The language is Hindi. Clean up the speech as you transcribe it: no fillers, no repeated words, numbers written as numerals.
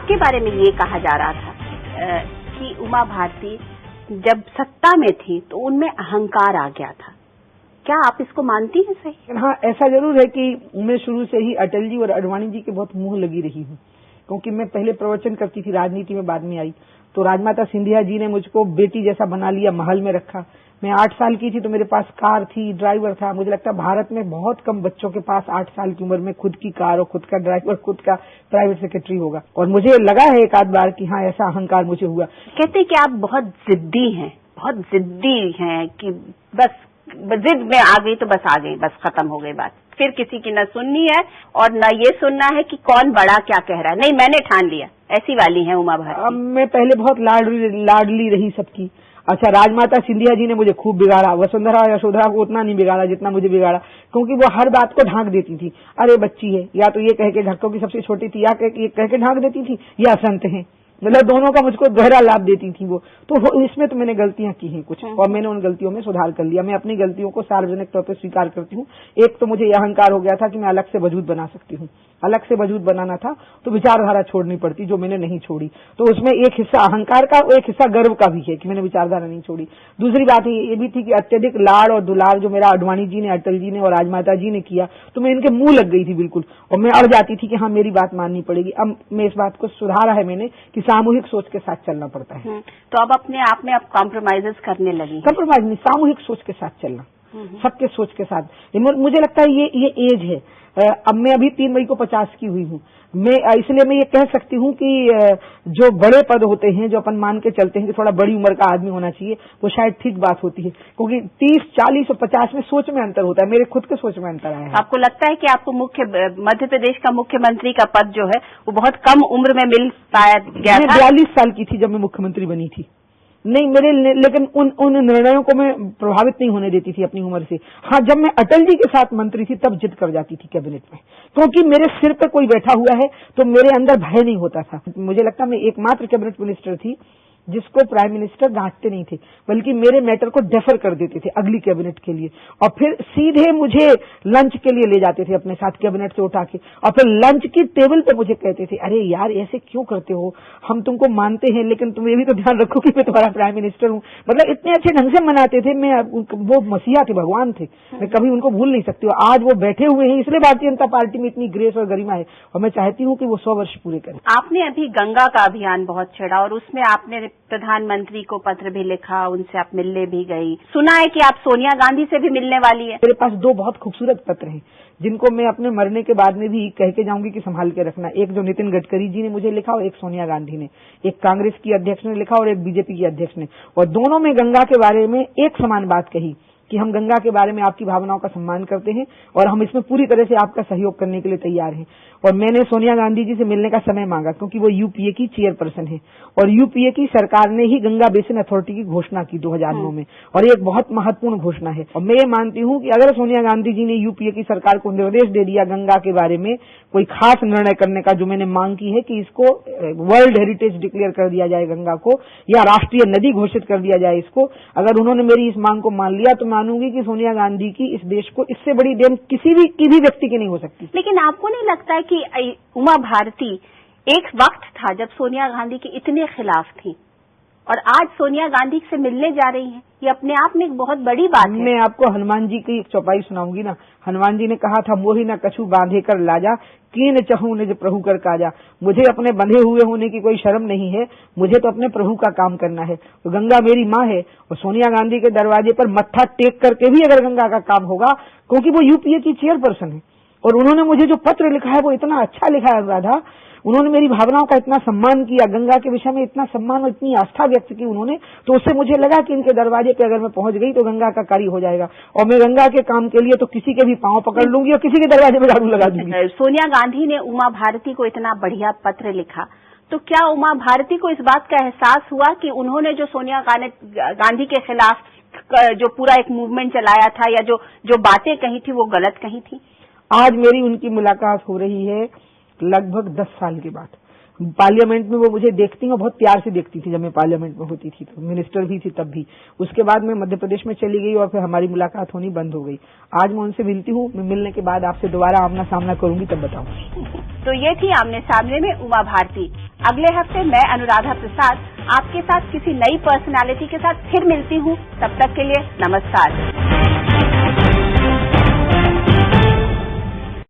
आपके बारे में ये कहा जा रहा था कि उमा भारती जब सत्ता में थी तो उनमें अहंकार आ गया था, क्या आप इसको मानती हैं? सही? हाँ, ऐसा जरूर है कि मैं शुरू से ही अटल जी और आडवाणी जी के बहुत मुंह लगी रही हूँ, क्योंकि मैं पहले प्रवचन करती थी, राजनीति में बाद में आई। तो राजमाता सिंधिया जी ने मुझको बेटी जैसा बना लिया, महल में रखा। मैं 8 साल की थी तो मेरे पास कार थी, ड्राइवर था। मुझे लगता है भारत में बहुत कम बच्चों के पास 8 साल की उम्र में खुद की कार और खुद का ड्राइवर, खुद का प्राइवेट सेक्रेटरी होगा। और मुझे लगा है एक आध बार कि हाँ, ऐसा अहंकार मुझे हुआ। कहते हैं कि आप बहुत जिद्दी हैं, बहुत जिद्दी हैं कि बस जिद में आ गई तो बस आ गई, बस खत्म हो गई बात। फिर किसी की न सुननी है और न ये सुनना है कि कौन बड़ा क्या कह रहा है, नहीं मैंने ठान लिया, ऐसी वाली है उमा भारती। मैं पहले बहुत लाडली रही सबकी। अच्छा, राजमाता सिंधिया जी ने मुझे खूब बिगाड़ा, वसुंधरा और यशोधरा को उतना नहीं बिगाड़ा जितना मुझे बिगाड़ा, क्योंकि वो हर बात को ढांक देती थी। अरे बच्ची है, या तो ये कह के ढक्कों की सबसे छोटी थी, या कह के ढांक देती थी, या संत है, मतलब दोनों का मुझको दोहरा लाभ देती थी वो। तो इसमें तो मैंने गलतियां की हैं कुछ, और मैंने उन गलतियों में सुधार कर लिया। मैं अपनी गलतियों को सार्वजनिक तौर पर स्वीकार करती हूँ। एक तो मुझे यह अहंकार हो गया था कि मैं अलग से वजूद बना सकती हूँ। अलग से वजूद बनाना था तो विचारधारा छोड़नी पड़ती, जो मैंने नहीं छोड़ी। तो उसमें एक हिस्सा अहंकार का और एक हिस्सा गर्व का भी है कि मैंने विचारधारा नहीं छोड़ी। दूसरी बात ये भी थी कि अत्यधिक लाड़ और दुलार जो मेरा आडवाणी जी ने, अटल जी ने और राजमाता जी ने किया, तो मैं इनके मुंह लग गई थी बिल्कुल, और मैं अड़ जाती थी कि हाँ, मेरी बात माननी पड़ेगी। अब मैं इस बात को सुधारा है मैंने कि सामूहिक सोच के साथ चलना पड़ता है। तो अब अपने आप में आप कॉम्प्रोमाइजेस करने लगी? कॉम्प्रोमाइज नहीं, सामूहिक सोच के साथ चलना, सबके सोच के साथ। मुझे लगता है ये एज है। अब मैं अभी 3 मई को 50 की हुई हूँ। इसलिए मैं ये कह सकती हूँ कि जो बड़े पद होते हैं, जो अपन मान के चलते हैं कि थोड़ा बड़ी उम्र का आदमी होना चाहिए, वो शायद ठीक बात होती है, क्योंकि 30, 40 और 50 में सोच में अंतर होता है। मेरे खुद के सोच में अंतर आया है। आपको लगता है कि आपको मध्य प्रदेश का मुख्यमंत्री का पद जो है वो बहुत कम उम्र में मिल पाया गया? मैं 42 साल की थी जब मैं मुख्यमंत्री बनी थी। नहीं, लेकिन उन निर्णयों को मैं प्रभावित नहीं होने देती थी अपनी उम्र से। हाँ, जब मैं अटल जी के साथ मंत्री थी तब जिद कर जाती थी कैबिनेट में, क्योंकि मेरे सिर पे कोई बैठा हुआ है तो मेरे अंदर भय नहीं होता था। मुझे लगता मैं एकमात्र कैबिनेट मिनिस्टर थी जिसको प्राइम मिनिस्टर डांटते नहीं थे, बल्कि मेरे मैटर को डेफर कर देते थे अगली कैबिनेट के लिए, और फिर सीधे मुझे लंच के लिए ले जाते थे अपने साथ कैबिनेट से उठा के, और फिर लंच की टेबल पे मुझे कहते थे, अरे यार ऐसे क्यों करते हो, हम तुमको मानते हैं लेकिन तुम ये भी तो ध्यान रखो कि मैं तुम्हारा प्राइम मिनिस्टर हूँ। मतलब इतने अच्छे ढंग से मनाते थे। मैं वो मसीहा थे, भगवान थे, मैं कभी उनको भूल नहीं सकती। आज वो बैठे हुए हैं, इसलिए भारतीय जनता पार्टी में इतनी ग्रेस और गरिमा है, और मैं चाहती हूँ कि वो 100 वर्ष पूरे करें। आपने अभी गंगा का अभियान बहुत छेड़ा और उसमें आपने प्रधानमंत्री को पत्र भी लिखा, उनसे आप मिलने भी गई। सुना है कि आप सोनिया गांधी से भी मिलने वाली है। मेरे पास 2 बहुत खूबसूरत पत्र हैं जिनको मैं अपने मरने के बाद में भी कह के जाऊंगी कि संभाल के रखना। एक जो नितिन गडकरी जी ने मुझे लिखा और एक सोनिया गांधी ने, एक कांग्रेस की अध्यक्ष ने लिखा और एक बीजेपी की अध्यक्ष ने, और दोनों में गंगा के बारे में एक समान बात कही कि हम गंगा के बारे में आपकी भावनाओं का सम्मान करते हैं और हम इसमें पूरी तरह से आपका सहयोग करने के लिए तैयार हैं। और मैंने सोनिया गांधी जी से मिलने का समय मांगा, क्योंकि वो यूपीए की चेयरपर्सन है, और यूपीए की सरकार ने ही गंगा बेसिन अथॉरिटी की घोषणा की 2009 में, और ये एक बहुत महत्वपूर्ण घोषणा है। और मैं ये मानती हूँ कि अगर सोनिया गांधी जी ने यूपीए की सरकार को निर्देश दे दिया गंगा के बारे में कोई खास निर्णय करने का, जो मैंने मांग की है कि इसको वर्ल्ड हेरिटेज डिक्लेयर कर दिया जाए गंगा को, या राष्ट्रीय नदी घोषित कर दिया जाए इसको, अगर उन्होंने मेरी इस मांग को मान लिया तो मानूंगी कि सोनिया गांधी की इस देश को इससे बड़ी देन किसी भी व्यक्ति की नहीं हो सकती। लेकिन आपको नहीं लगता है कि उमा भारती एक वक्त था जब सोनिया गांधी के इतने खिलाफ थी और आज सोनिया गांधी से मिलने जा रही हैं, ये अपने आप में एक बहुत बड़ी बात है। मैं आपको हनुमान जी की एक चौपाई सुनाऊंगी ना। हनुमान जी ने कहा था, मोहि न कछु बांधे कर लाजा, कीन चहु निज प्रभु कर काजा। मुझे अपने बंधे हुए होने की कोई शर्म नहीं है, मुझे तो अपने प्रभु का काम करना है। तो गंगा मेरी माँ है, और सोनिया गांधी के दरवाजे पर मत्था टेक करके भी अगर गंगा का काम होगा, क्योंकि वो यूपीए की चेयरपर्सन है, और उन्होंने मुझे जो पत्र लिखा है वो इतना अच्छा लिखा है राधा। उन्होंने मेरी भावनाओं का इतना सम्मान किया, गंगा के विषय में इतना सम्मान और इतनी आस्था व्यक्त की उन्होंने, तो उससे मुझे लगा कि इनके दरवाजे पे अगर मैं पहुंच गई तो गंगा का कार्य हो जाएगा, और मैं गंगा के काम के लिए तो किसी के भी पांव पकड़ लूंगी और किसी के दरवाजे पे झाड़ू लगा दूंगी। सोनिया गांधी ने उमा भारती को इतना बढ़िया पत्र लिखा, तो क्या उमा भारती को इस बात का एहसास हुआ कि उन्होंने जो सोनिया गांधी के खिलाफ जो पूरा एक मूवमेंट चलाया था, या जो बातें कही थी वो गलत कही थी? आज मेरी उनकी मुलाकात हो रही है लगभग 10 साल के बाद। पार्लियामेंट में वो मुझे देखती और बहुत प्यार से देखती थी जब मैं पार्लियामेंट में होती थी, तो मिनिस्टर भी थी तब भी। उसके बाद मैं मध्य प्रदेश में चली गई और फिर हमारी मुलाकात होनी बंद हो गई। आज मैं उनसे मिलती हूँ, मैं मिलने के बाद आपसे दोबारा आमना सामना करूंगी तब बताऊंगी। तो ये थी आमने सामने में उमा भारती। अगले हफ्ते मैं अनुराधा प्रसाद आपके साथ किसी नई पर्सनालिटी के साथ फिर मिलती हूँ। तब तक के लिए नमस्कार।